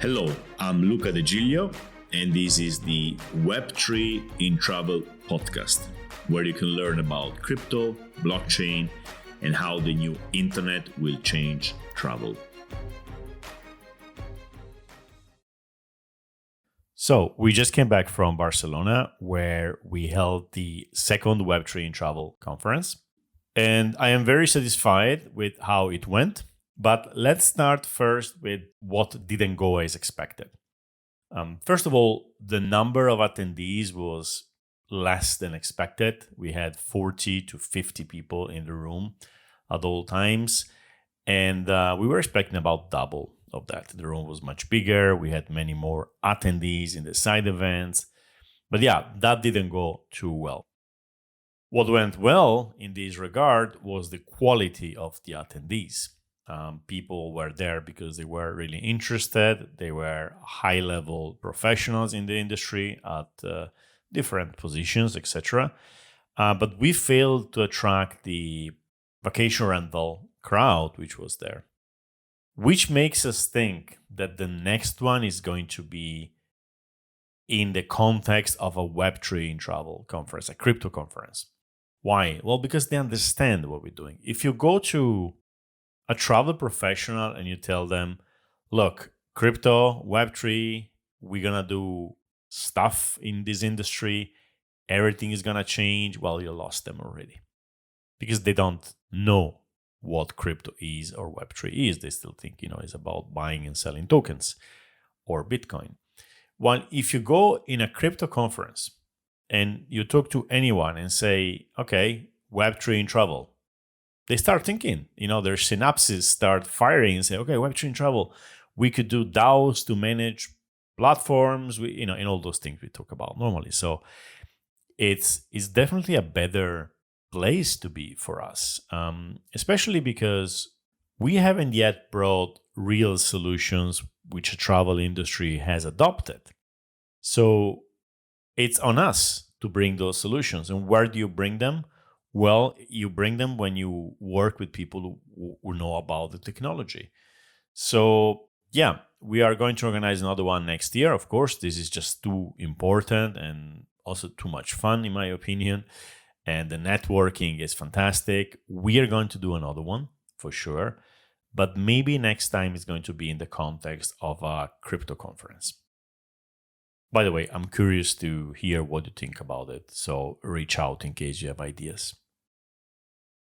Hello, I'm Luca De Giglio, and this is the Web3 in Travel podcast, where you can learn about crypto, blockchain, and how the new internet will change travel. So we just came back from Barcelona, where we held the second Web3 in Travel conference. And I am very satisfied with how it went. But let's start first with what didn't go as expected. First of all, the number of attendees was less than expected. We had 40 to 50 people in the room at all times. And we were expecting about double of that. The room was much bigger. We had many more attendees in the side events. But yeah, that didn't go too well. What went well in this regard was the quality of the attendees. People were there because they were really interested. They were high-level professionals in the industry at different positions, etc. But we failed to attract the vacation rental crowd which was there, which makes us think that the next one is going to be in the context of a Web3 in travel conference, a crypto conference. Why? Well, because they understand what we're doing. If you go to a travel professional and you tell them, look, crypto, Web3, we're going to do stuff in this industry, everything is going to change, well, you lost them already. Because they don't know what crypto is or Web3 is. They still think, it's about buying and selling tokens or Bitcoin. While if you go in a crypto conference and you talk to anyone and say, okay, Web3 in travel, they start thinking, their synapses start firing and say, okay, Web3 in travel, we could do DAOs to manage platforms, and all those things we talk about normally. So it's definitely a better place to be for us, especially because we haven't yet brought real solutions which a travel industry has adopted. So it's on us to bring those solutions. And where do you bring them? Well, you bring them when you work with people who know about the technology. So yeah, we are going to organize another one next year. Of course, this is just too important and also too much fun, in my opinion. And the networking is fantastic. We are going to do another one for sure. But maybe next time it's going to be in the context of a crypto conference. By the way, I'm curious to hear what you think about it. So reach out in case you have ideas.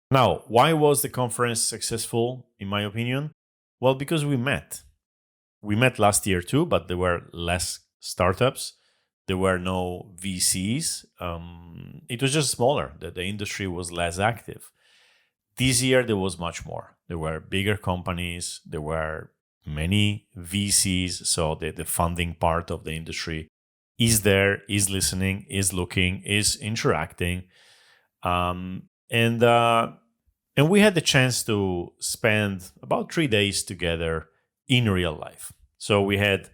Now, why was the conference successful, in my opinion? Well, because we met. We met last year too, but there were less startups. There were no VCs. It was just smaller. The industry was less active. This year, there was much more. There were bigger companies. There were many VCs. So the funding part of the industry is there, is listening, is looking, is interacting. And we had the chance to spend about 3 days together in real life. So we had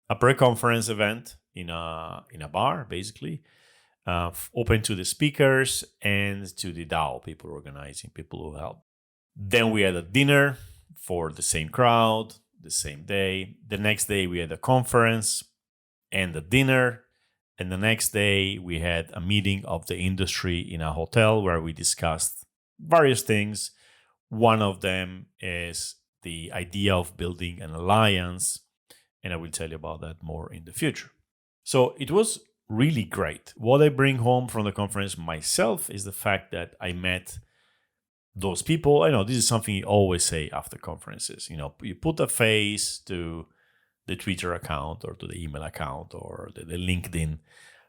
a pre-conference event in a bar, basically, open to the speakers and to the DAO, people organizing, people who help. Then we had a dinner for the same crowd, the same day. The next day we had a conference and a dinner. And the next day we had a meeting of the industry in a hotel where we discussed various things. One of them is the idea of building an alliance. And I will tell you about that more in the future. So it was really great. What I bring home from the conference myself is the fact that I met those people. I know this is something you always say after conferences. You put a face to the Twitter account or to the email account or the LinkedIn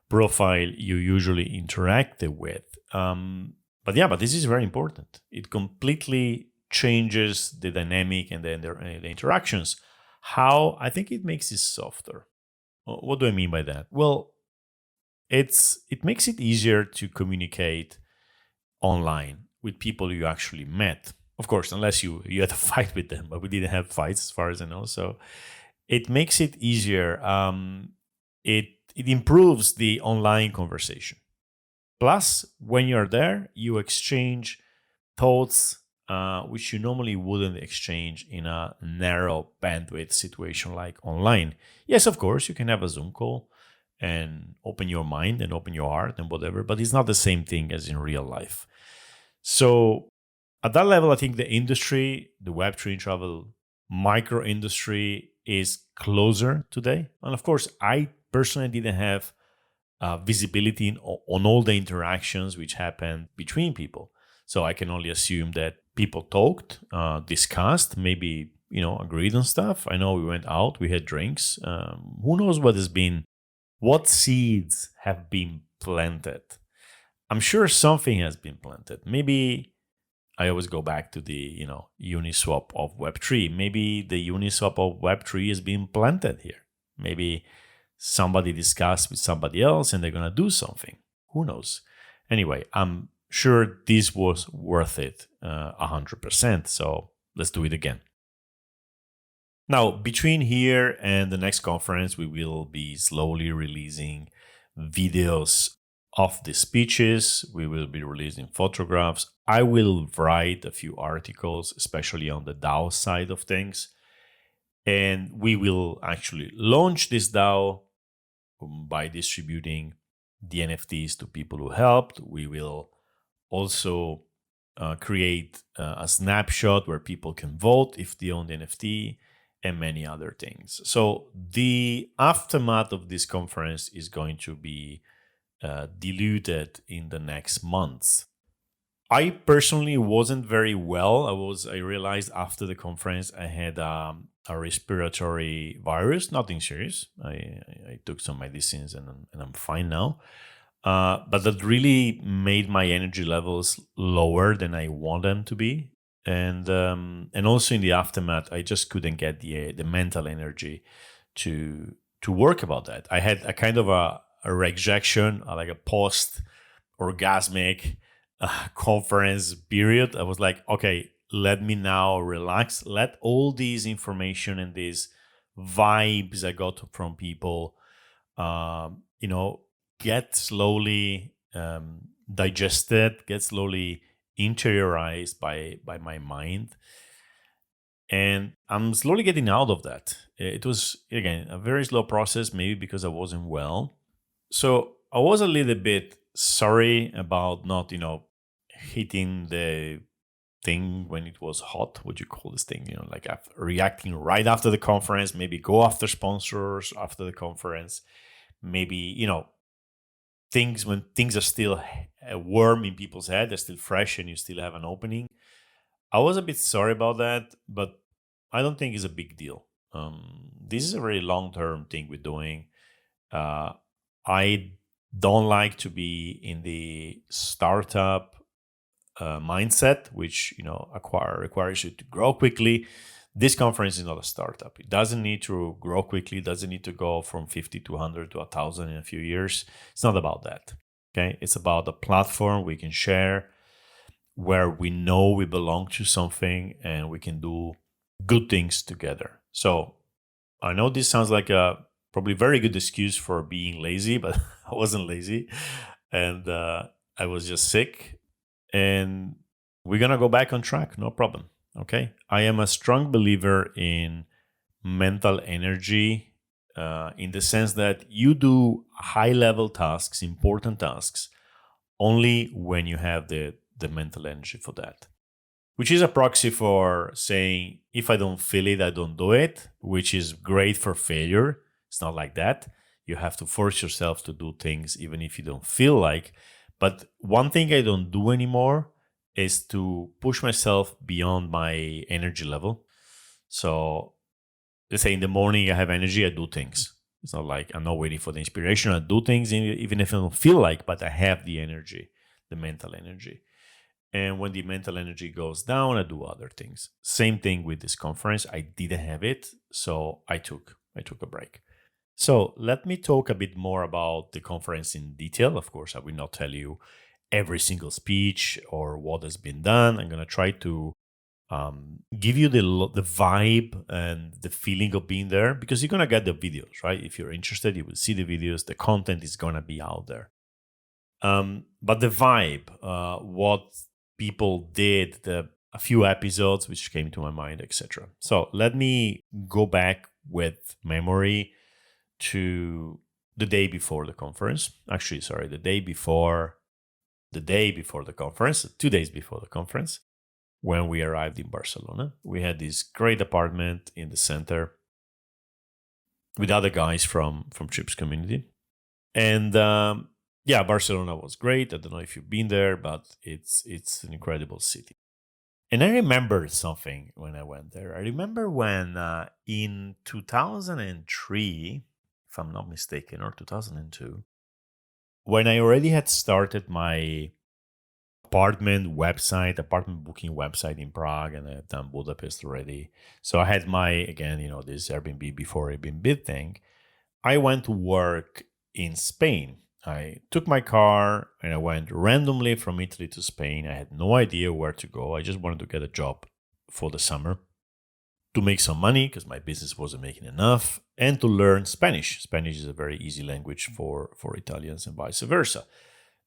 profile you usually interact with. But this is very important. It completely changes the dynamic and the interactions. How? I think it makes it softer. What do I mean by that? Well, it makes it easier to communicate online with people you actually met. Of course, unless you had a fight with them, but we didn't have fights as far as I know. So it makes it easier. It improves the online conversation. Plus, when you're there, you exchange thoughts, which you normally wouldn't exchange in a narrow bandwidth situation like online. Yes, of course, you can have a Zoom call and open your mind and open your heart and whatever, but it's not the same thing as in real life. So at that level, I think the industry, the Web3 travel micro industry, is closer today. And of course, I personally didn't have visibility on all the interactions which happened between people. So I can only assume that people talked, discussed, maybe agreed on stuff. I know we went out, we had drinks. Who knows what seeds have been planted? I'm sure something has been planted. Maybe I always go back to the Uniswap of Web3. Maybe the Uniswap of Web3 is being planted here. Maybe somebody discussed with somebody else and they're going to do something. Who knows? Anyway, I'm sure this was worth it 100%. So let's do it again. Now, between here and the next conference, we will be slowly releasing videos of the speeches. We will be releasing photographs. I will write a few articles, especially on the DAO side of things. And we will actually launch this DAO by distributing the NFTs to people who helped. We will also create a snapshot where people can vote if they own the NFT, and many other things. So the aftermath of this conference is going to be diluted in the next months. I personally wasn't very well. I realized after the conference I had a respiratory virus, nothing serious. I took some medicines and I'm fine now. But that really made my energy levels lower than I want them to be. And also in the aftermath, I just couldn't get the mental energy to work about that. I had a kind of a rejection, like a post-orgasmic conference period. I was like, okay, let me now relax. Let all these information and these vibes I got from people, get slowly digested, get slowly interiorized by my mind. And I'm slowly getting out of that. It was, again, a very slow process, maybe because I wasn't well. So I was a little bit sorry about not, hitting the thing when it was hot. What do you call this thing? Like reacting right after the conference, maybe go after sponsors after the conference, maybe, things when things are still warm in people's head, they're still fresh and you still have an opening. I was a bit sorry about that, but I don't think it's a big deal. This is a very long-term thing we're doing. I don't like to be in the startup mindset, which requires you to grow quickly. This conference is not a startup. It doesn't need to grow quickly. It doesn't need to go from 50 to 100 to 1,000 in a few years. It's not about that. Okay, it's about a platform we can share where we know we belong to something and we can do good things together. So I know this sounds like a probably very good excuse for being lazy, but I wasn't lazy, and I was just sick. And we're gonna go back on track, no problem. Okay, I am a strong believer in mental energy, in the sense that you do high-level tasks, important tasks, only when you have the mental energy for that. Which is a proxy for saying, if I don't feel it, I don't do it, which is great for failure. It's not like that. You have to force yourself to do things even if you don't feel like. But one thing I don't do anymore is to push myself beyond my energy level. So let's say in the morning I have energy, I do things. It's not like I'm not waiting for the inspiration. I do things even if I don't feel like, but I have the energy, the mental energy. And when the mental energy goes down, I do other things. Same thing with this conference. I didn't have it, so I took a break. So let me talk a bit more about the conference in detail. Of course, I will not tell you every single speech or what has been done. I'm going to try to give you the vibe and the feeling of being there, because you're going to get the videos, right? If you're interested, you will see the videos. The content is going to be out there. But the vibe, what people did, a few episodes which came to my mind, etc. So let me go back with memory to the day before the conference. Actually, sorry, the day before the conference, 2 days before the conference, when we arrived in Barcelona. We had this great apartment in the center with other guys from Trips community. And yeah, Barcelona was great. I don't know if you've been there, but it's an incredible city. And I remember something when I went there. I remember when in 2003, if I'm not mistaken, or 2002, when I already had started my apartment booking website in Prague, and I had done Budapest already. So I had my, again, this Airbnb before Airbnb thing. I went to work in Spain. I took my car and I went randomly from Italy to Spain. I had no idea where to go. I just wanted to get a job for the summer to make some money because my business wasn't making enough, and to learn Spanish. Spanish is a very easy language for Italians and vice versa.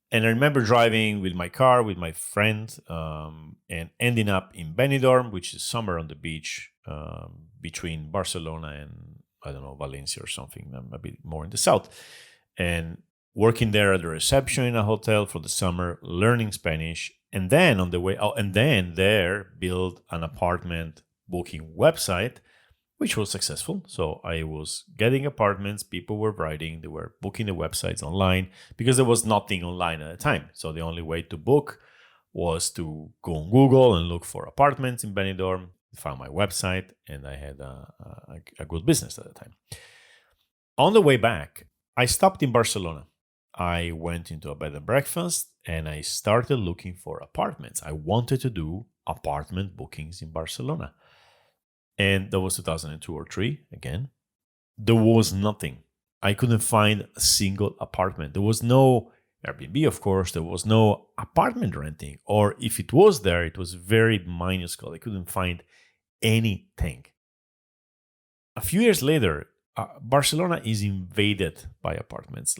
And I remember driving with my car with my friend and ending up in Benidorm, which is somewhere on the beach between Barcelona and, I don't know, Valencia or something, a bit more in the south. And working there at the reception in a hotel for the summer, learning Spanish. And then on the way out, and then there build an apartment booking website, which was successful. So I was getting apartments, people were writing, they were booking the websites online because there was nothing online at the time. So the only way to book was to go on Google and look for apartments in Benidorm, found my website, and I had a good business at the time. On the way back, I stopped in Barcelona. I went into a bed and breakfast and I started looking for apartments. I wanted to do apartment bookings in Barcelona. And that was 2002 or 3 again. There was nothing. I couldn't find a single apartment. There was no Airbnb, of course. There was no apartment renting. Or if it was there, it was very minuscule. I couldn't find anything. A few years later, Barcelona is invaded by apartments.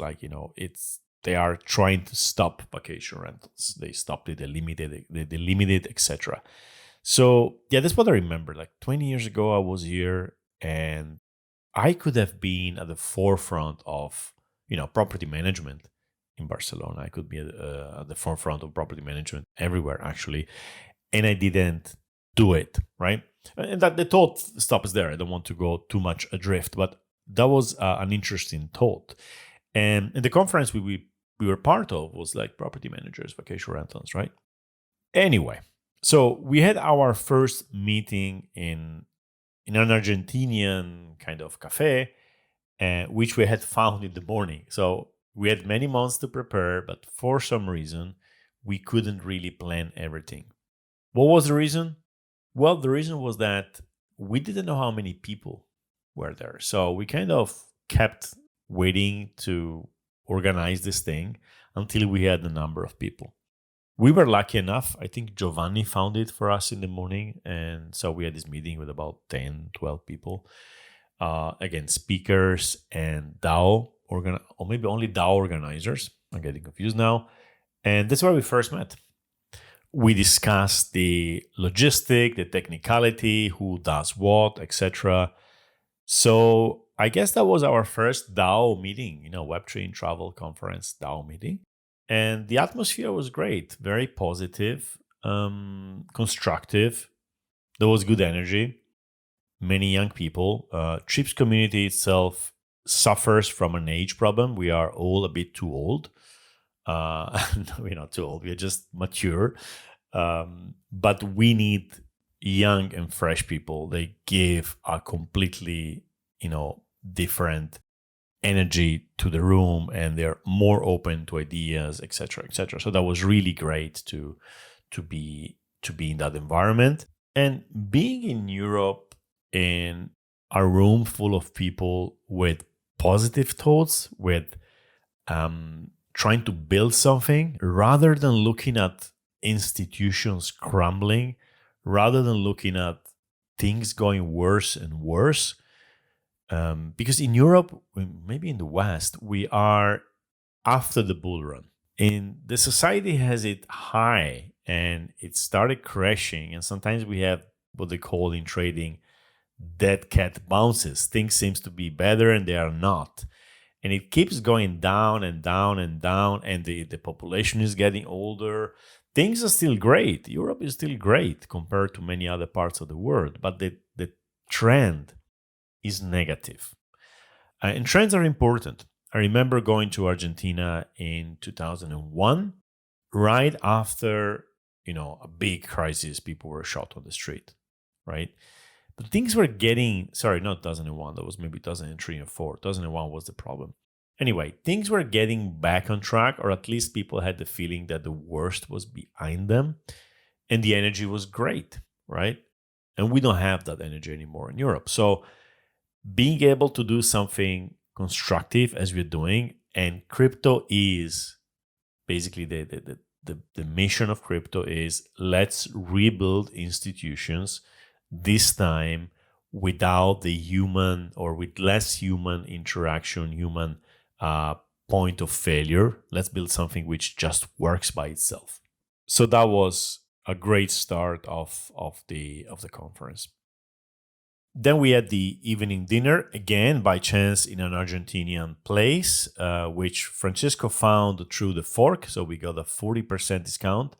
They are trying to stop vacation rentals. They stopped it, they limited, etc. So yeah, that's what I remember. Like 20 years ago, I was here and I could have been at the forefront of, property management in Barcelona. I could be at the forefront of property management everywhere, actually. And I didn't do it, right? And that the thought stops there. I don't want to go too much adrift, but that was an interesting thought. And the conference we were part of was like property managers, vacation rentals, right? Anyway, so we had our first meeting in an Argentinian kind of cafe, which we had found in the morning. So we had many months to prepare, but for some reason, we couldn't really plan everything. What was the reason? Well, the reason was that we didn't know how many people were there. So we kind of kept waiting to organize this thing until we had a number of people. We were lucky enough. I think Giovanni found it for us in the morning. And so we had this meeting with about 10, 12 people. Again, speakers and DAO, or maybe only DAO organizers. I'm getting confused now. And that's where we first met. We discussed the logistic, the technicality, who does what, etc. So I guess that was our first DAO meeting, Web3 in Travel Conference DAO meeting. And the atmosphere was great, very positive, constructive. There was good energy, many young people. Trips community itself suffers from an age problem. We are all a bit too old. We're not too old, we're just mature. But we need young and fresh people. They give a completely, different energy to the room, and they're more open to ideas, etc., etc. So that was really great to be in that environment. And being in Europe in a room full of people with positive thoughts, with trying to build something, rather than looking at institutions crumbling, rather than looking at things going worse and worse. Because in Europe, maybe in the West, we are after the bull run. And the society has it high and it started crashing. And sometimes we have what they call in trading dead cat bounces. Things seems to be better and they are not. And it keeps going down and down and down, and the population is getting older. Things are still great. Europe is still great compared to many other parts of the world, but the trend is negative. And trends are important. I remember going to Argentina in 2001, right after, a big crisis. People were shot on the street, right? But things were getting, sorry, not 2001, that was maybe 2003 and 4. 2001 was the problem. Anyway, things were getting back on track, or at least people had the feeling that the worst was behind them, and the energy was great, right? And we don't have that energy anymore in Europe. So being able to do something constructive as we're doing, and crypto is basically the mission of crypto is, let's rebuild institutions, this time without the human, or with less human interaction, human point of failure. Let's build something which just works by itself. So that was a great start of the conference. Then we had the evening dinner, again by chance in an Argentinian place, which Francisco found through the fork. So we got a 40% discount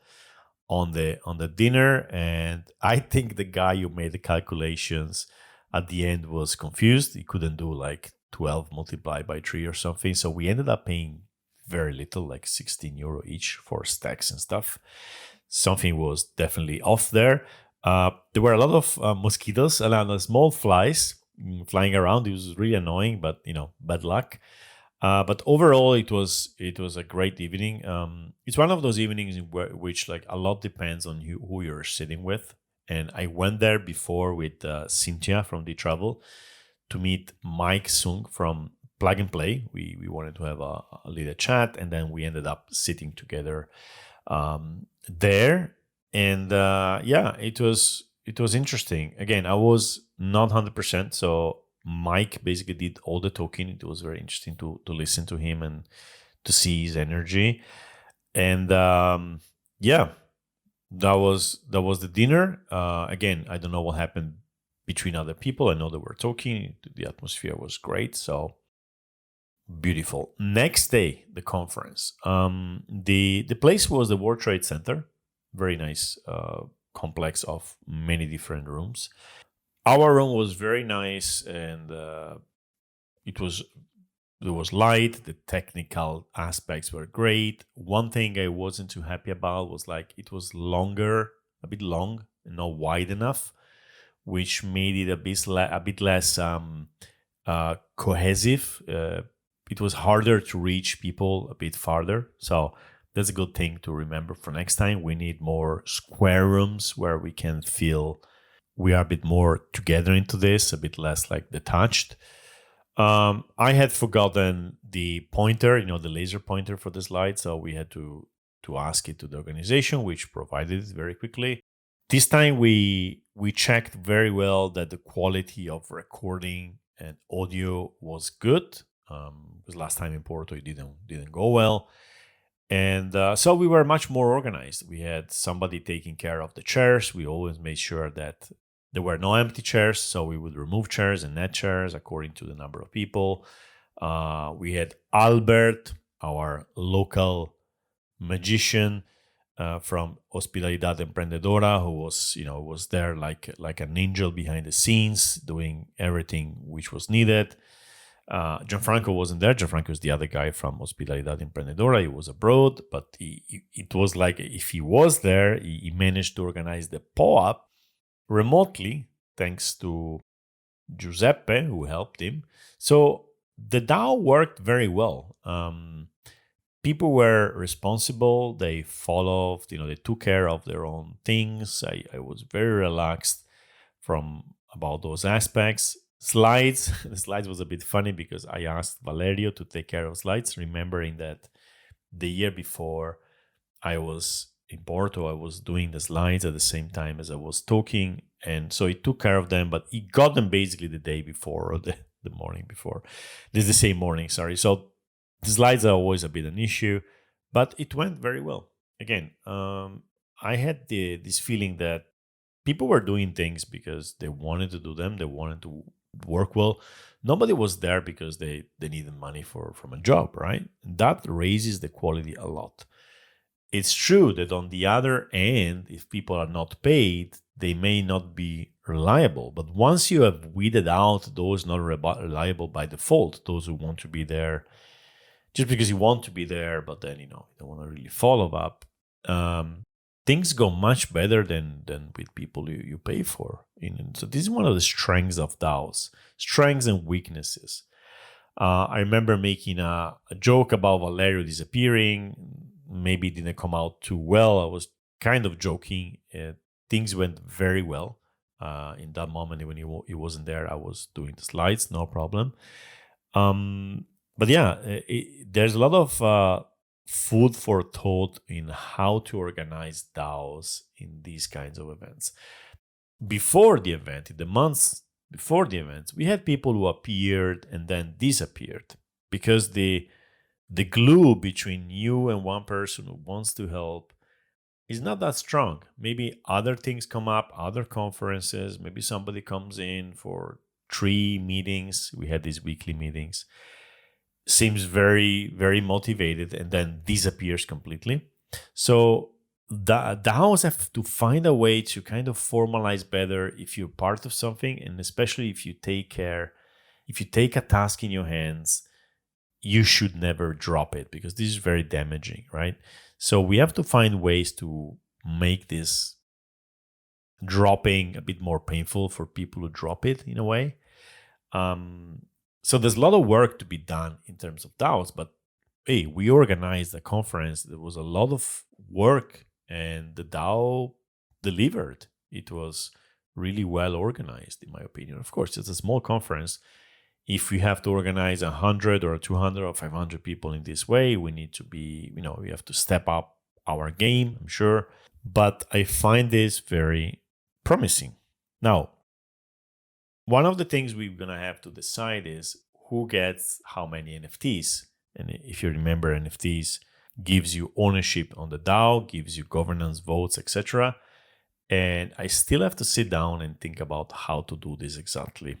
on the dinner, and I think the guy who made the calculations at the end was confused. He couldn't do like 12 multiplied by 3 or something. So we ended up paying very little, like 16 euro each for stacks and stuff. Something was definitely off there. There were a lot of mosquitoes, a lot of small flies flying around. It was really annoying, but bad luck. But overall, it was a great evening. It's one of those evenings in which like a lot depends on who you're sitting with. And I went there before with Cynthia from the Travel to meet Mike Sung from Plug and Play. We wanted to have a little chat, and then we ended up sitting together there. And it was interesting. Again, I was not 100%, so Mike basically did all the talking. It was very interesting to listen to him and to see his energy. And that was the dinner. Again, I don't know what happened between other people. I know they were talking. The atmosphere was great. So beautiful. Next day, the conference. The place was the World Trade Center. Very nice complex of many different rooms. Our room was very nice, and there was light. The technical aspects were great. One thing I wasn't too happy about was like it was longer, a bit long, and not wide enough, which made it a bit less cohesive. It was harder to reach people a bit farther. So that's a good thing to remember for next time. We need more square rooms where we can feel we are a bit more together into this, a bit less like detached. I had forgotten the pointer, the laser pointer for the slide. So we had to ask it to the organization, which provided it very quickly. This time we checked very well that the quality of recording and audio was good. Because last time in Porto it didn't go well. And so we were much more organized. We had somebody taking care of the chairs. We always made sure that there were no empty chairs, so we would remove chairs and net chairs according to the number of people. We had Albert, our local magician from Hospitalidad Emprendedora, who was there like an angel behind the scenes, doing everything which was needed. Gianfranco wasn't there. Gianfranco is the other guy from Hospitalidad Emprendedora. He was abroad, but it was like if he was there, he managed to organize the POAP remotely, thanks to Giuseppe, who helped him. So the DAO worked very well. People were responsible. They followed, they took care of their own things. I was very relaxed about those aspects. Slides. The slides was a bit funny because I asked Valerio to take care of slides, remembering that the year before I was in Porto, I was doing the slides at the same time as I was talking. And so he took care of them, but he got them basically the day before or the morning before. This is the same morning, sorry. So the slides are always a bit an issue, but it went very well. Again, I had this feeling that people were doing things because they wanted to do them, they wanted to work well. Nobody was there because they needed money from a job, right? That raises the quality a lot. It's true that on the other end, if people are not paid, they may not be reliable. But once you have weeded out those not reliable by default, those who want to be there just because you want to be there, but then you don't want to really follow up, um, things go much better than with people you pay for. So this is one of the strengths of DAOs, strengths and weaknesses. I remember making a joke about Valerio disappearing. Maybe it didn't come out too well. I was kind of joking. Things went very well. In that moment when he wasn't there, I was doing the slides, no problem. But yeah, there's a lot of food for thought in how to organize DAOs in these kinds of events. Before the event, in the months before the event, we had people who appeared and then disappeared because the glue between you and one person who wants to help is not that strong. Maybe other things come up, other conferences, maybe somebody comes in for 3 meetings. We had these weekly meetings. Seems very, very motivated and then disappears completely. So the DAOs have to find a way to kind of formalize better if you're part of something, and especially if you take a task in your hands, you should never drop it because this is very damaging, right? So we have to find ways to make this dropping a bit more painful for people who drop it in a way. So there's a lot of work to be done in terms of DAOs, but hey, we organized a conference. There was a lot of work and the DAO delivered. It was really well organized, in my opinion. Of course, it's a small conference. If we have to organize 100 or 200 or 500 people in this way, we need to be, we have to step up our game, I'm sure. But I find this very promising. Now, one of the things we're going to have to decide is who gets how many NFTs. And if you remember, NFTs gives you ownership on the DAO, gives you governance votes, etc. And I still have to sit down and think about how to do this exactly.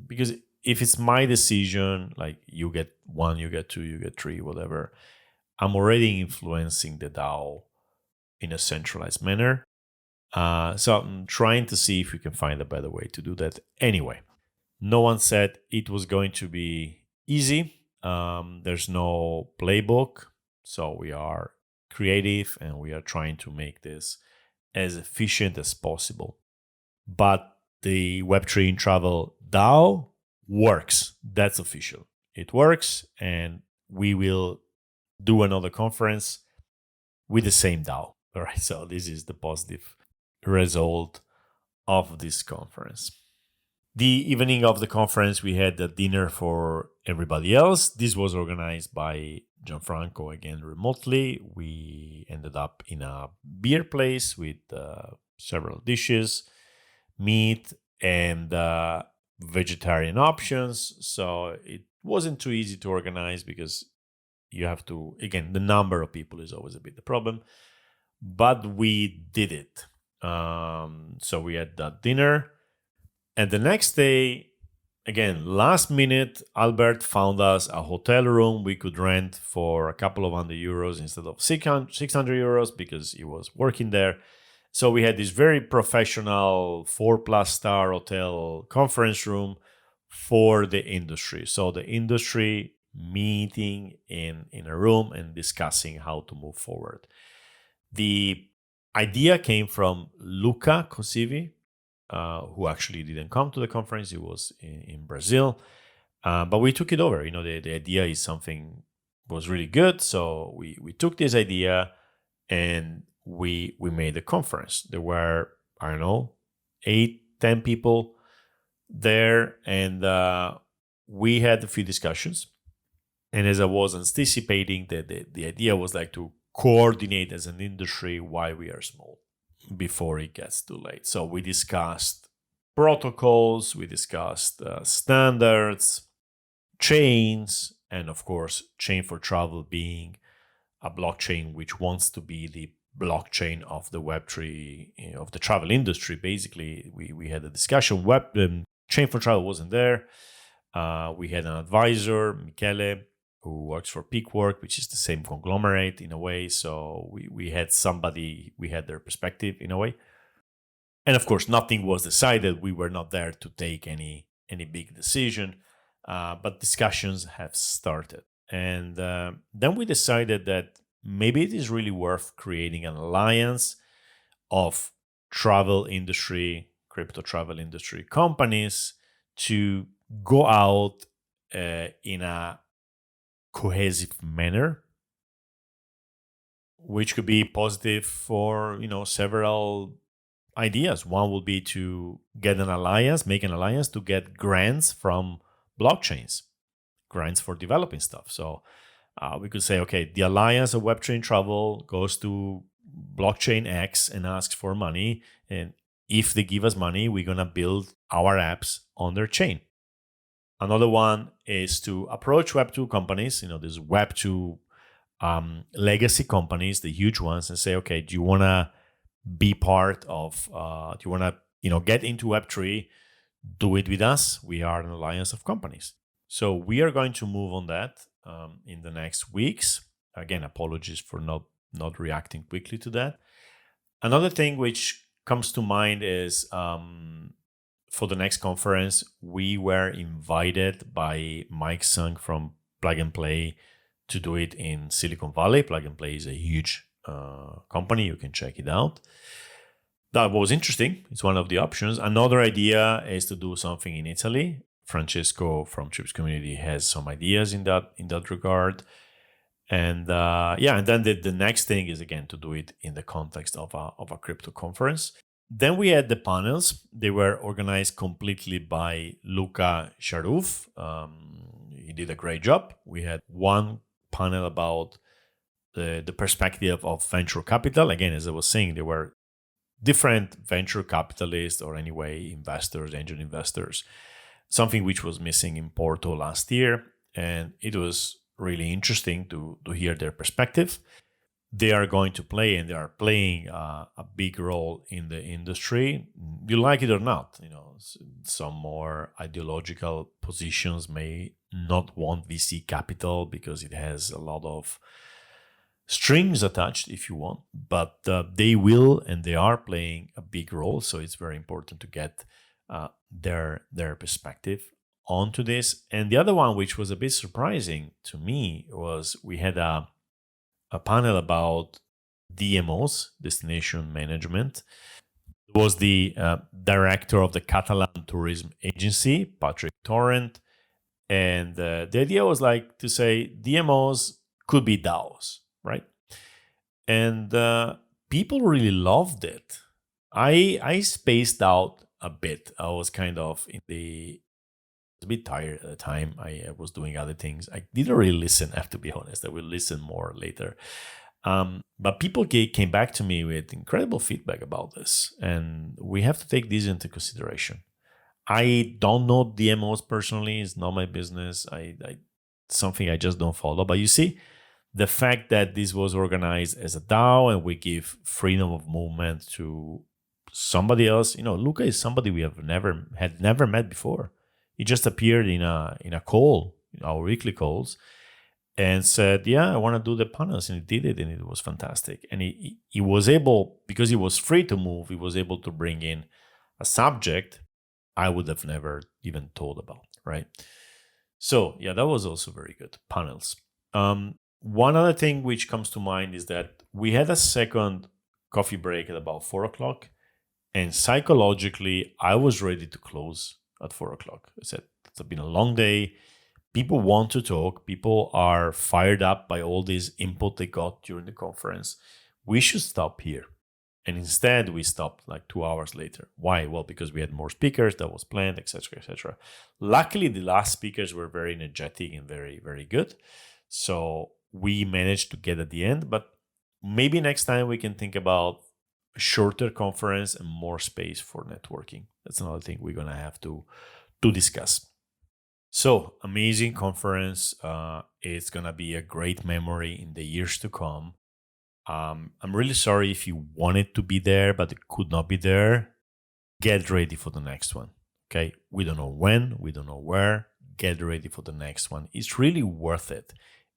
Because if it's my decision, like you get 1, you get 2, you get 3, whatever, I'm already influencing the DAO in a centralized manner. So I'm trying to see if we can find a better way to do that. Anyway, no one said it was going to be easy. There's no playbook. So we are creative and we are trying to make this as efficient as possible. But the Web3 in Travel DAO works. That's official. It works, and we will do another conference with the same DAO. All right. So this is the positive result of this conference. The evening of the conference, we had a dinner for everybody else. This was organized by Gianfranco, again, remotely. We ended up in a beer place with several dishes, meat, and vegetarian options. So it wasn't too easy to organize because you have to, again, the number of people is always a bit the problem. But we did it. So we had that dinner. And the next day, again, last minute, Albert found us a hotel room we could rent for a couple of €100 instead of 600 euros because he was working there. So we had this very professional 4+ star hotel conference room for the industry. So the industry meeting in a room and discussing how to move forward. The idea came from Luca Cosivi, who actually didn't come to the conference. He was in Brazil, but we took it over. The idea is something was really good, so we took this idea and we made the conference. There were, 8-10 people there, and we had a few discussions. And as I was anticipating, the idea was like to coordinate as an industry why we are small before it gets too late. So we discussed protocols, we discussed standards, chains, and of course, Chain for Travel being a blockchain which wants to be the blockchain of the Web3, of the travel industry. Basically, we had a discussion. Chain for Travel wasn't there. We had an advisor, Michele, who works for Peakwork, which is the same conglomerate in a way. So we had somebody, we had their perspective in a way. And of course, nothing was decided. We were not there to take any big decision, but discussions have started. And then we decided that maybe it is really worth creating an alliance of travel industry, crypto travel industry companies to go out in a cohesive manner, which could be positive for several ideas. One would be to get an alliance, make an alliance to get grants from blockchains, grants for developing stuff. So we could say, okay, the alliance of Web3 travel goes to blockchain X and asks for money, and if they give us money, we're gonna build our apps on their chain. Another one is to approach Web2 companies, these Web2 legacy companies, the huge ones, and say, okay, do you want to be part of, do you want to, get into Web3? Do it with us. We are an alliance of companies. So we are going to move on that in the next weeks. Again, apologies for not reacting quickly to that. Another thing which comes to mind is for the next conference, we were invited by Mike Sung from Plug and Play to do it in Silicon Valley. Plug and Play is a huge company. You can check it out. That was interesting. It's one of the options. Another idea is to do something in Italy. Francesco from Trips Community has some ideas in that regard. And and then the next thing is, again, to do it in the context of a crypto conference. Then we had the panels. They were organized completely by Luca Sharouf. He did a great job. We had one panel about the perspective of venture capital. Again, as I was saying, there were different venture capitalists, or anyway, investors, angel investors, something which was missing in Porto last year. And it was really interesting to hear their perspective. They are going to play, and they are playing a big role in the industry. You like it or not, some more ideological positions may not want VC capital because it has a lot of strings attached, if you want, but they will, and they are playing a big role. So it's very important to get their perspective onto this. And the other one, which was a bit surprising to me, was we had a panel about DMOs, destination management. It was the director of the Catalan Tourism Agency, Patrick Torrent. And the idea was to say DMOs could be DAOs, right? And people really loved it. I spaced out a bit. I was kind of a bit tired at the time. I was doing other things. I didn't really listen, I have to be honest. I will listen more later. But people came back to me with incredible feedback about this. And we have to take this into consideration. I don't know DMOs personally. It's not my business. Something I just don't follow. But you see, the fact that this was organized as a DAO and we give freedom of movement to somebody else. Luca is somebody we had never met before. He just appeared in a call, our weekly calls, and said, "Yeah, I want to do the panels," and he did it, and it was fantastic. And he was able, because he was free to move, he was able to bring in a subject I would have never even thought about, right? So yeah, that was also very good. Panels. One other thing which comes to mind is that we had a second coffee break at about 4:00, and psychologically, I was ready to close at 4:00. I said, it's been a long day. People want to talk. People are fired up by all this input they got during the conference. We should stop here. And instead, we stopped 2 hours later. Why? Well, because we had more speakers that was planned, etc., etc. Luckily, the last speakers were very energetic and very, very good. So we managed to get at the end. But maybe next time we can think about a shorter conference and more space for networking. That's another thing we're going to have to discuss. So, amazing conference. It's going to be a great memory in the years to come. I'm really sorry if you wanted to be there, but it could not be there. Get ready for the next one. Okay. We don't know when, we don't know where. Get ready for the next one. It's really worth it.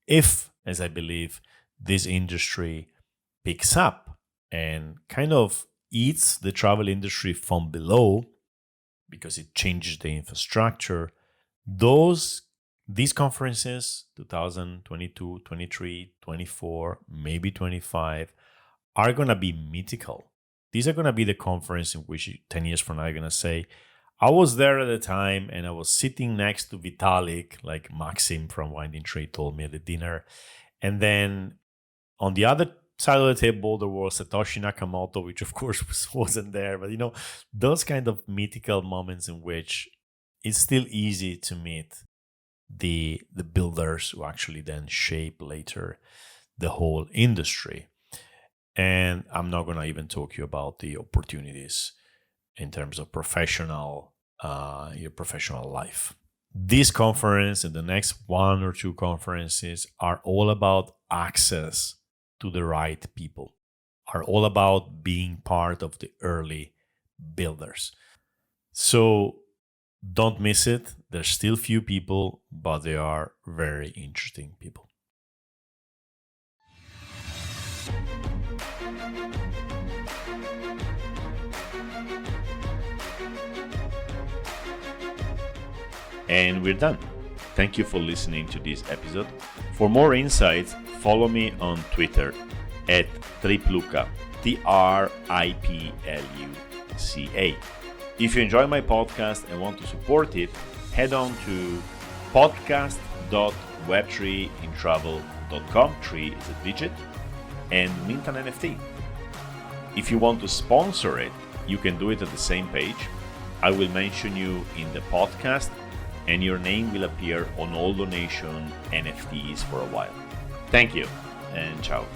If, as I believe, this industry picks up and kind of eats the travel industry from below because it changes the infrastructure, these conferences, 2022, 23, 24, maybe 25, are going to be mythical. These are going to be the conference in which 10 years from now, you're going to say, I was there at the time and I was sitting next to Vitalik, like Maxim from Winding Tree told me at the dinner. And then on the other side of the table, there was Satoshi Nakamoto, which of course wasn't there. But, those kind of mythical moments in which it's still easy to meet the builders who actually then shape later the whole industry. And I'm not going to even talk to you about the opportunities in terms of your professional life. This conference and the next one or two conferences are all about access to the right people, are all about being part of the early builders. So don't miss it. There's still few people, but they are very interesting people. And we're done. Thank you for listening to this episode. For more insights, follow me on Twitter at Tripluca, TRIPLUCA. If you enjoy my podcast and want to support it, head on to podcast.web3intravel.com, 3 is a digit, and mint an NFT. If you want to sponsor it, you can do it at the same page. I will mention you in the podcast, and your name will appear on all donation NFTs for a while. Thank you, and ciao.